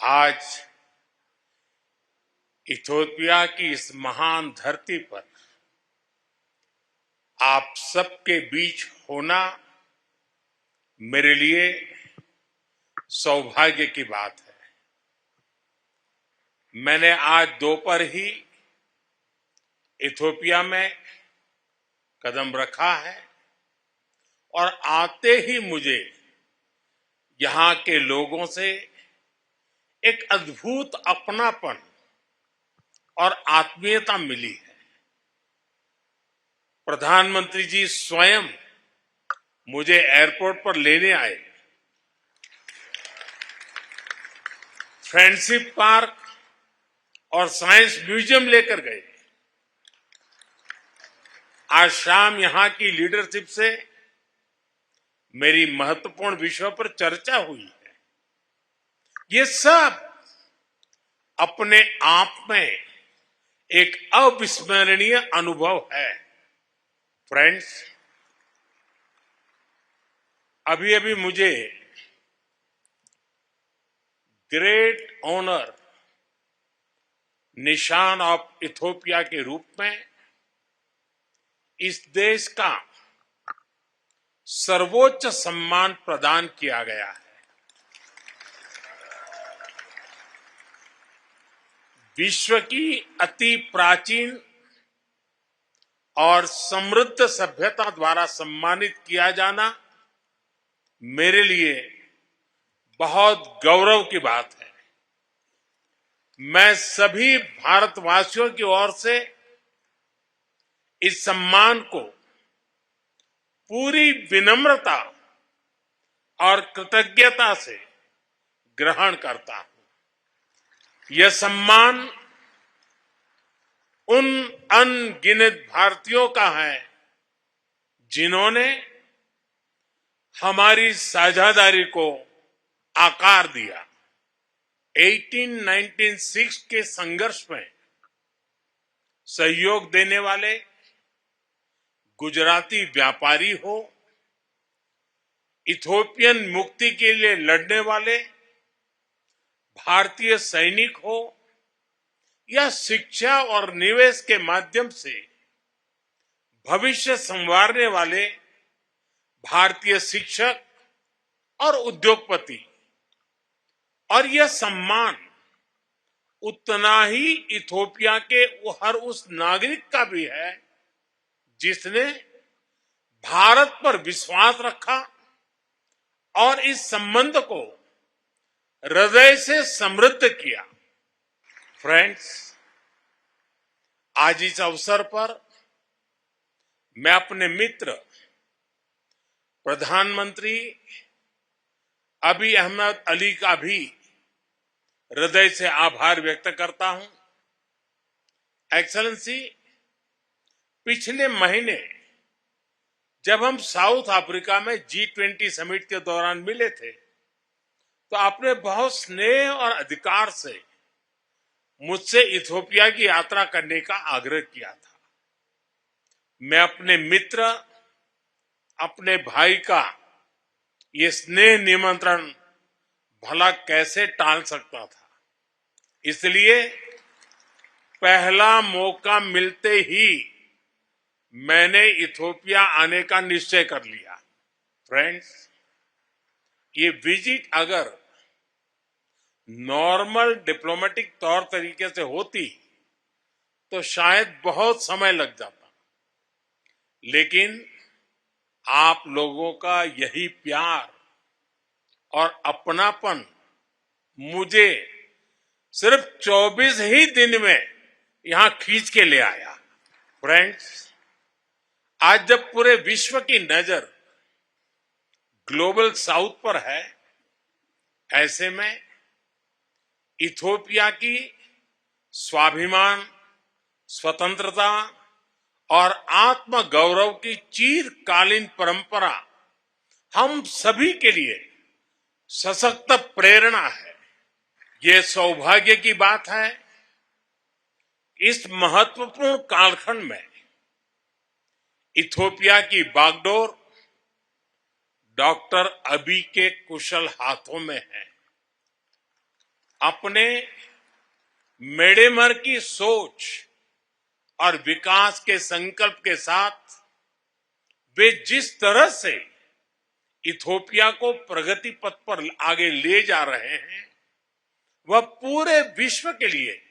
आज इथियोपिया की इस महान धरती पर आप सबके बीच होना मेरे लिए सौभाग्य की बात है। मैंने आज दोपहर ही इथियोपिया में कदम रखा है और आते ही मुझे यहां के लोगों से एक अद्भुत अपनापन और आत्मीयता मिली है। प्रधानमंत्री जी स्वयं मुझे एयरपोर्ट पर लेने आए, फ्रेंडशिप पार्क और साइंस म्यूजियम लेकर गए। आज शाम यहां की लीडरशिप से मेरी महत्वपूर्ण विषयों पर चर्चा हुई है। ये सब अपने आप में एक अविस्मरणीय अनुभव है। फ्रेंड्स, अभी अभी मुझे ग्रेट ऑनर निशान ऑफ इथियोपिया के रूप में इस देश का सर्वोच्च सम्मान प्रदान किया गया है। विश्व की अति प्राचीन और समृद्ध सभ्यता द्वारा सम्मानित किया जाना मेरे लिए बहुत गौरव की बात है। मैं सभी भारतवासियों की ओर से इस सम्मान को पूरी विनम्रता और कृतज्ञता से ग्रहण करता हूं। यह सम्मान उन अनगिनत भारतीयों का है जिन्होंने हमारी साझेदारी को आकार दिया। 1896 के संघर्ष में सहयोग देने वाले गुजराती व्यापारी हो, इथियोपियन मुक्ति के लिए लड़ने वाले भारतीय सैनिक हो, या शिक्षा और निवेश के माध्यम से भविष्य संवारने वाले भारतीय शिक्षक और उद्योगपति, और यह सम्मान उतना ही इथियोपिया के हर उस नागरिक का भी है जिसने भारत पर विश्वास रखा और इस संबंध को हृदय से समृद्ध किया। फ्रेंड्स, आज इस अवसर पर मैं अपने मित्र प्रधानमंत्री अबी अहमद अली का भी हृदय से आभार व्यक्त करता हूं। एक्सेलेंसी, पिछले महीने जब हम साउथ अफ्रीका में G20 समिट के दौरान मिले थे तो आपने बहुत स्नेह और अधिकार से मुझसे इथियोपिया की यात्रा करने का आग्रह किया था। मैं अपने मित्र, अपने भाई का ये स्नेह निमंत्रण भला कैसे टाल सकता था। इसलिए पहला मौका मिलते ही मैंने इथियोपिया आने का निश्चय कर लिया। फ्रेंड्स, ये विजिट अगर नॉर्मल डिप्लोमेटिक तौर तरीके से होती तो शायद बहुत समय लग जाता, लेकिन आप लोगों का यही प्यार और अपनापन मुझे सिर्फ 24 ही दिन में यहां खींच के ले आया। फ्रेंड्स, आज जब पूरे विश्व की नजर ग्लोबल साउथ पर है, ऐसे में इथियोपिया की स्वाभिमान, स्वतंत्रता और आत्म गौरव की चिरकालीन परंपरा हम सभी के लिए सशक्त प्रेरणा है। ये सौभाग्य की बात है इस महत्वपूर्ण कालखंड में इथियोपिया की बागडोर डॉक्टर अबी के कुशल हाथों में है। अपने मेडेमर की सोच और विकास के संकल्प के साथ वे जिस तरह से इथोपिया को प्रगति पथ पर आगे ले जा रहे हैं, वह पूरे विश्व के लिए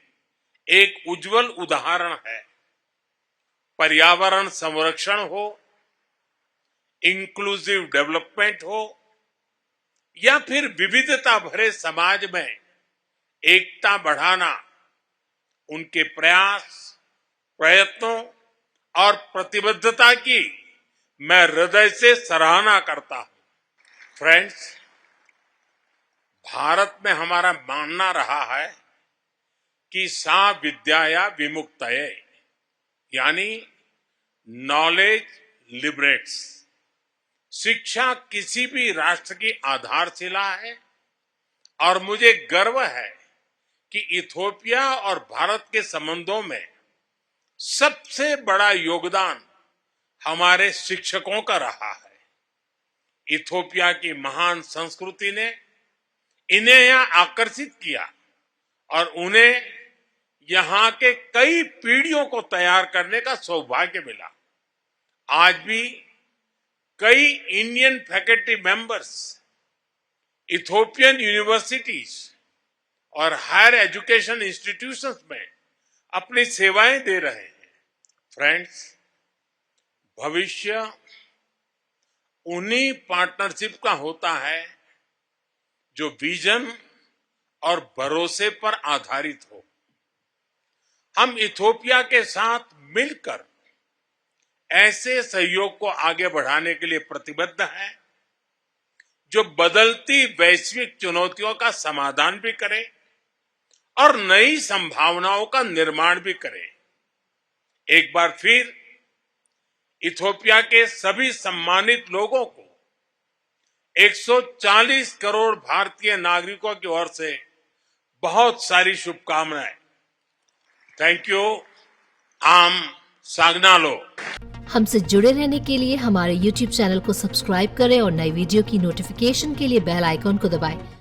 एक उज्जवल उदाहरण है। पर्यावरण संरक्षण हो, इंक्लूसिव डेवलपमेंट हो, या फिर विविधता भरे समाज में एकता बढ़ाना, उनके प्रयास, प्रयत्नों और प्रतिबद्धता की मैं हृदय से सराहना करता हूं। फ्रेंड्स, भारत में हमारा मानना रहा है कि सा विद्याया विमुक्तये, यानी नॉलेज लिबरेट्स। शिक्षा किसी भी राष्ट्र की आधारशिला है और मुझे गर्व है कि इथोपिया और भारत के संबंधों में सबसे बड़ा योगदान हमारे शिक्षकों का रहा है। इथोपिया की महान संस्कृति ने इन्हें यहां आकर्षित किया और उन्हें यहां के कई पीढ़ियों को तैयार करने का सौभाग्य मिला। आज भी कई Indian faculty members Ethiopian universities और हायर एजुकेशन इंस्टीट्यूशंस में अपनी सेवाएं दे रहे हैं। फ्रेंड्स, भविष्य उन्हीं पार्टनरशिप का होता है जो विजन और भरोसे पर आधारित हो। हम इथोपिया के साथ मिलकर ऐसे सहयोग को आगे बढ़ाने के लिए प्रतिबद्ध हैं जो बदलती वैश्विक चुनौतियों का समाधान भी करे और नई संभावनाओं का निर्माण भी करे। एक बार फिर इथोपिया के सभी सम्मानित लोगों को 140 करोड़ भारतीय नागरिकों की ओर से बहुत सारी शुभकामनाएं। Thank you. आम सागनालो। हमसे जुड़े रहने के लिए हमारे YouTube चैनल को सब्सक्राइब करें और नई वीडियो की नोटिफिकेशन के लिए बेल आइकॉन को दबाएं।